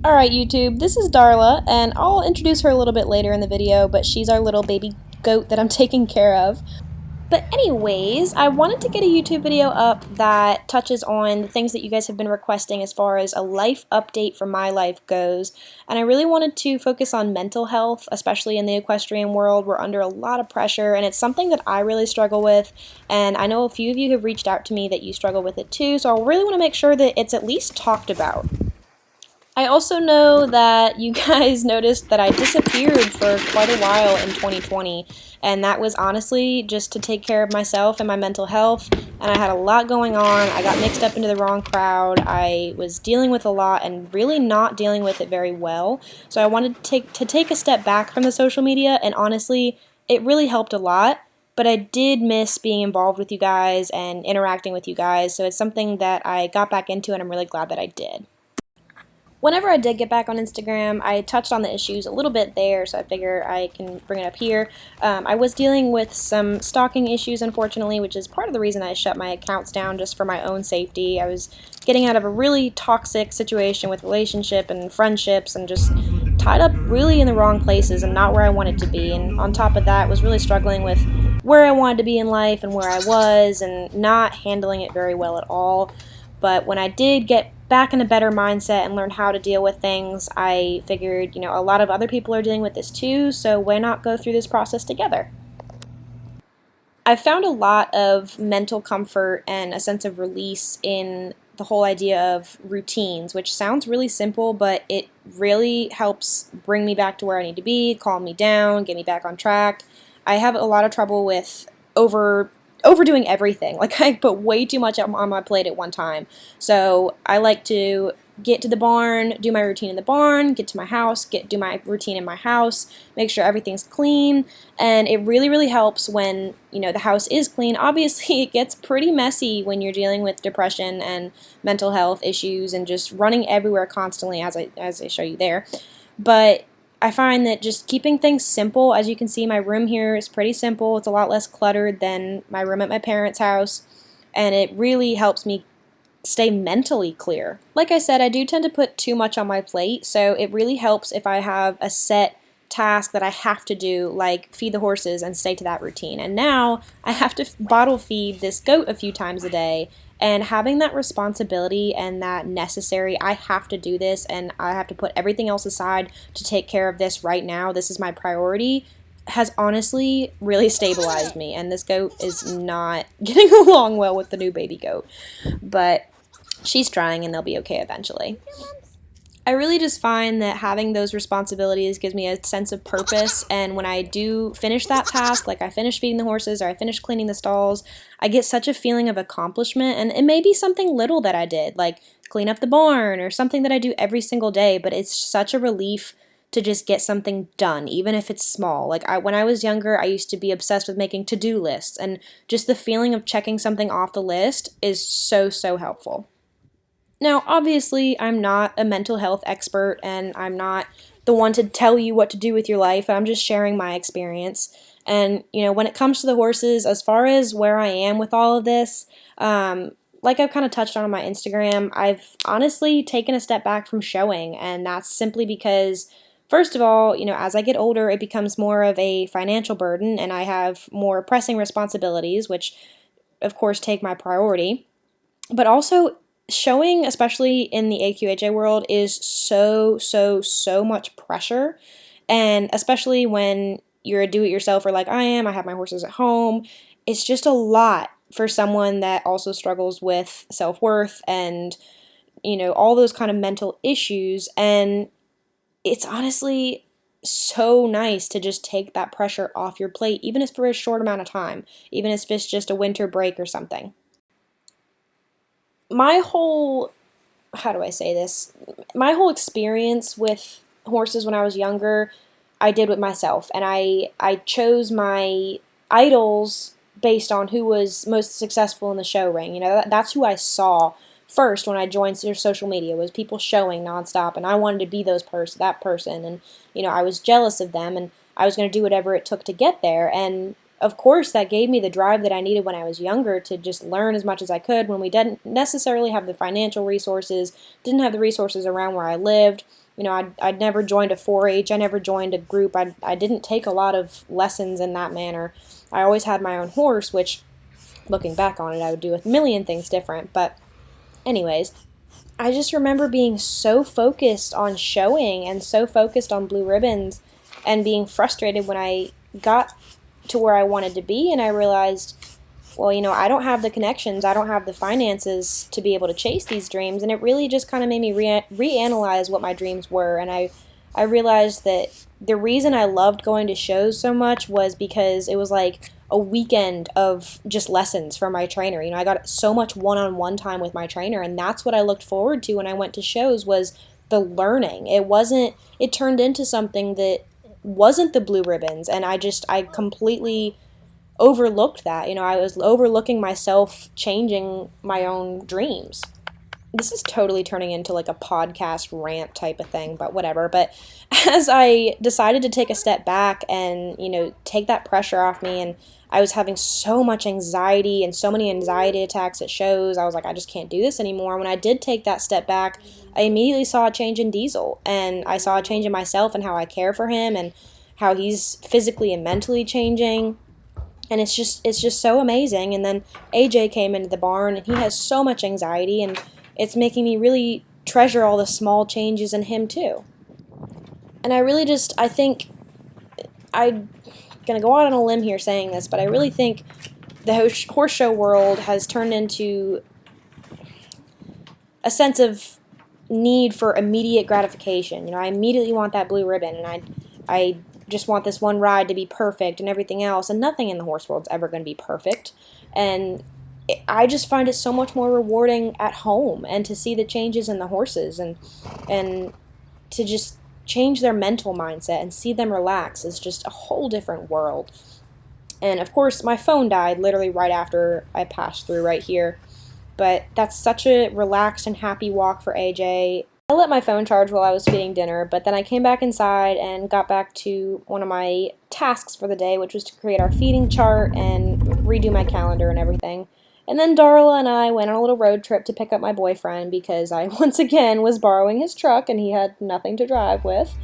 Alright YouTube, this is Darla, and I'll introduce her a little bit later in the video, but she's our little baby goat that I'm taking care of. But anyways, I wanted to get a YouTube video up that touches on the things that you guys have been requesting as far as a life update for my life goes, and I really wanted to focus on mental health, especially in the equestrian world. We're under a lot of pressure, and it's something that I really struggle with, and I know a few of you have reached out to me that you struggle with it too, so I really want to make sure that it's at least talked about. I also know that you guys noticed that I disappeared for quite a while in 2020, and that was honestly just to take care of myself and my mental health, and I had a lot going on. I got mixed up into the wrong crowd. I was dealing with a lot and really not dealing with it very well, so I wanted to take a step back from the social media, and honestly, it really helped a lot. But I did miss being involved with you guys and interacting with you guys, so it's something that I got back into, and I'm really glad that I did. Whenever I did get back on Instagram, I touched on the issues a little bit there, so I figure I can bring it up here. I was dealing with some stalking issues, unfortunately, which is part of the reason I shut my accounts down, just for my own safety. I was getting out of a really toxic situation with relationship and friendships and just tied up really in the wrong places and not where I wanted to be. And on top of that, was really struggling with where I wanted to be in life and where I was and not handling it very well at all. But when I did get back in a better mindset and learn how to deal with things, I figured, a lot of other people are dealing with this too, so why not go through this process together? I've found a lot of mental comfort and a sense of release in the whole idea of routines, which sounds really simple, but it really helps bring me back to where I need to be, calm me down, get me back on track. I have a lot of trouble with overdoing everything. Like, I put way too much on my plate at one time. So I like to get to the barn, do my routine in the barn, get to my house, do my routine in my house, make sure everything's clean, and it really, really helps when, the house is clean. Obviously, it gets pretty messy when you're dealing with depression and mental health issues and just running everywhere constantly, as I show you there. But I find that just keeping things simple, as you can see, my room here is pretty simple. It's a lot less cluttered than my room at my parents' house, and it really helps me stay mentally clear. Like I said, I do tend to put too much on my plate, so it really helps if I have a set task that I have to do, like feed the horses and stay to that routine. And now I have to bottle feed this goat a few times a day, and having that responsibility and that necessary, I have to do this and I have to put everything else aside to take care of this right now, this is my priority, has honestly really stabilized me. And this goat is not getting along well with the new baby goat, but she's trying and they'll be okay eventually. I really just find that having those responsibilities gives me a sense of purpose, and when I do finish that task, like I finish feeding the horses or I finish cleaning the stalls, I get such a feeling of accomplishment. And it may be something little that I did, like clean up the barn or something that I do every single day, but it's such a relief to just get something done, even if it's small. Like when I was younger, I used to be obsessed with making to-do lists, and just the feeling of checking something off the list is so, so helpful. Now, obviously, I'm not a mental health expert, and I'm not the one to tell you what to do with your life. I'm just sharing my experience. And, when it comes to the horses, as far as where I am with all of this, like I've kind of touched on my Instagram, I've honestly taken a step back from showing, and that's simply because, first of all, as I get older, it becomes more of a financial burden, and I have more pressing responsibilities, which, of course, take my priority. But also, showing, especially in the AQHA world, is so, so, so much pressure, and especially when you're a do-it-yourselfer like I am, I have my horses at home, it's just a lot for someone that also struggles with self-worth and, all those kind of mental issues, and it's honestly so nice to just take that pressure off your plate, even if for a short amount of time, even if it's just a winter break or something. My whole experience with horses when I was younger, I did with myself, and I chose my idols based on who was most successful in the show ring. That's who I saw first when I joined social media, was people showing nonstop, and I wanted to be that person, and I was jealous of them, and I was going to do whatever it took to get there. And of course, that gave me the drive that I needed when I was younger to just learn as much as I could when we didn't necessarily have the financial resources, didn't have the resources around where I lived. You know, I'd never joined a 4-H, I never joined a group, I didn't take a lot of lessons in that manner. I always had my own horse, which, looking back on it, I would do a million things different, but anyways, I just remember being so focused on showing and so focused on blue ribbons and being frustrated when I got to where I wanted to be, and I realized, well, you know, I don't have the connections, I don't have the finances to be able to chase these dreams, and it really just kind of made me reanalyze what my dreams were, and I realized that the reason I loved going to shows so much was because it was like a weekend of just lessons from my trainer. You know, I got so much one-on-one time with my trainer, and that's what I looked forward to when I went to shows, was the learning. It turned into something that wasn't the blue ribbons, and I completely overlooked that. You know, I was overlooking myself changing my own dreams. This is totally turning into like a podcast rant type of thing, but whatever. But as I decided to take a step back and, you know, take that pressure off me, and I was having so much anxiety and so many anxiety attacks at shows, I was like, I just can't do this anymore. When I did take that step back, I immediately saw a change in Diesel, and I saw a change in myself and how I care for him and how he's physically and mentally changing. And it's just so amazing. And then AJ came into the barn, and he has so much anxiety, and it's making me really treasure all the small changes in him too. And I think, I'm going to go out on a limb here saying this, but I really think the horse show world has turned into a sense of need for immediate gratification. You know, I immediately want that blue ribbon, and I just want this one ride to be perfect and everything else, and nothing in the horse world is ever going to be perfect. And I just find it so much more rewarding at home, and to see the changes in the horses, and to just change their mental mindset and see them relax is just a whole different world. And of course, my phone died literally right after I passed through right here, but that's such a relaxed and happy walk for AJ. I let my phone charge while I was feeding dinner, but then I came back inside and got back to one of my tasks for the day, which was to create our feeding chart and redo my calendar and everything. And then Darla and I went on a little road trip to pick up my boyfriend, because I once again was borrowing his truck and he had nothing to drive with.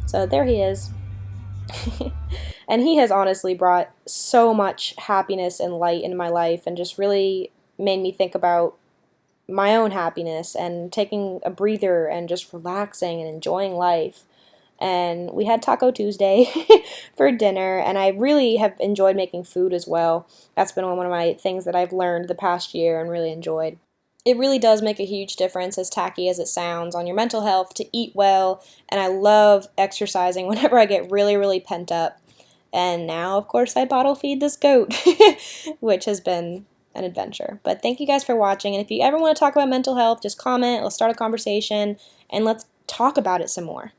So there he is. And he has honestly brought so much happiness and light into my life, and just really made me think about my own happiness and taking a breather and just relaxing and enjoying life. And we had Taco Tuesday for dinner, and I really have enjoyed making food as well. That's been one of my things that I've learned the past year and really enjoyed. It really does make a huge difference, as tacky as it sounds, on your mental health to eat well, and I love exercising whenever I get really, really pent up. And now, of course, I bottle feed this goat, which has been an adventure. But thank you guys for watching, and if you ever want to talk about mental health, just comment, let's start a conversation, and let's talk about it some more.